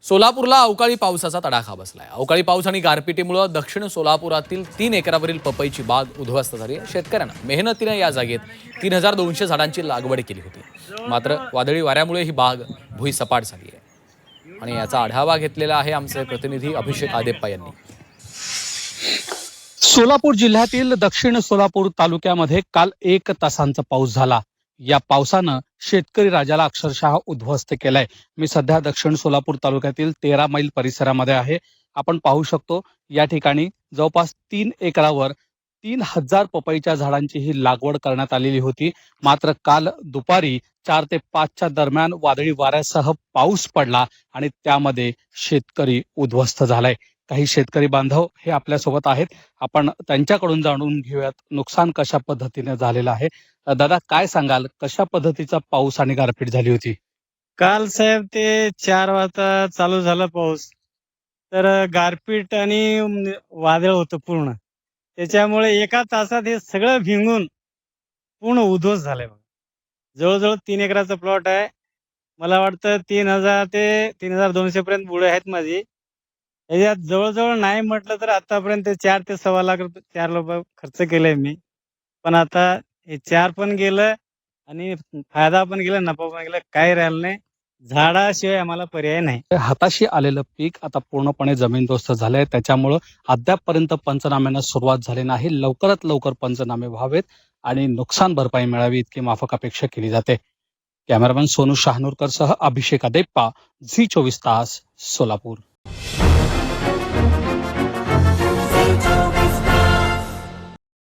सोलापूरला अवकाळी पावसाचा तडाखा बसलाय. अवकाळी पाऊस आणि गारपिटीमुळे दक्षिण सोलापुरातील 3 एकरावरील पपईची बाग उद्ध्वस्त झाली आहे. शेतकऱ्यांना मेहनतीने या जागेत 3200 झाडांची लागवड केली होती. मात्र वादळी वाऱ्यामुळे ही बाग भुईसपाट झाली आहे. आणि याचा आढावा घेतलेला आहे आमचे प्रतिनिधी अभिषेक आदेप्पा यांनी. सोलापूर जिल्ह्यातील दक्षिण सोलापूर तालुक्यामध्ये काल 1 तासांचा पाऊस झाला. या पावसानं शेतकरी राजाला अक्षरशः उद्ध्वस्त केलाय. मी सध्या दक्षिण सोलापूर तालुक्यातील 13 मैल परिसरामध्ये आहे. आपण पाहू शकतो या ठिकाणी जवळपास 3 एकरावर 3000 पपईच्या झाडांची ही लागवड करण्यात आलेली होती. मात्र काल दुपारी 4 ते 5च्या दरम्यान वादळी वाऱ्यासह पाऊस पडला आणि त्यामध्ये शेतकरी उद्ध्वस्त झालाय. काही शेतकरी बांधव हे आपल्यासोबत आहेत. आपण त्यांच्याकडून जाणून घेऊयात नुकसान कशा पद्धतीने झालेलं आहे. दादा, काय सांगाल, कशा पद्धतीचा पाऊस आणि गारपीट झाली होती? काल साहेब ते 4 वाजता चालू झाला पाऊस. तर गारपीट आणि वादळ होतं पूर्ण. त्याच्यामुळे एका तासात हे सगळं भिंगून पूर्ण उद्ध्वस्त झालंय बघा. जवळजवळ 3 एकराचा प्लॉट आहे. मला वाटतं 3000 ते 3200 पर्यंत बुडे आहेत माझी. याच्यात जवळजवळ नाही म्हटलं तर आतापर्यंत 4 ते सव्वा लाख रुपये 4 रुपये खर्च केलाय मी. पण आता हे 4 पण गेलं आणि फायदा पण गेला, नफा पण गेला. काही राहिलं नाही. झाडाशिवाय आम्हाला पर्याय नाही. हाताशी आलेलं पीक आता पूर्णपणे जमीनदोस्त झालंय. त्याच्यामुळं अद्यापपर्यंत पंचनाम्यांना सुरुवात झाली नाही. लवकरात लवकर पंचनामे व्हावेत आणि नुकसान भरपाई मिळावी इतकी माफक अपेक्षा केली जाते. कॅमेरामॅन सोनू शहानूरकर सह अभिषेक आदेप्पा, झी 24 तास, सोलापूर.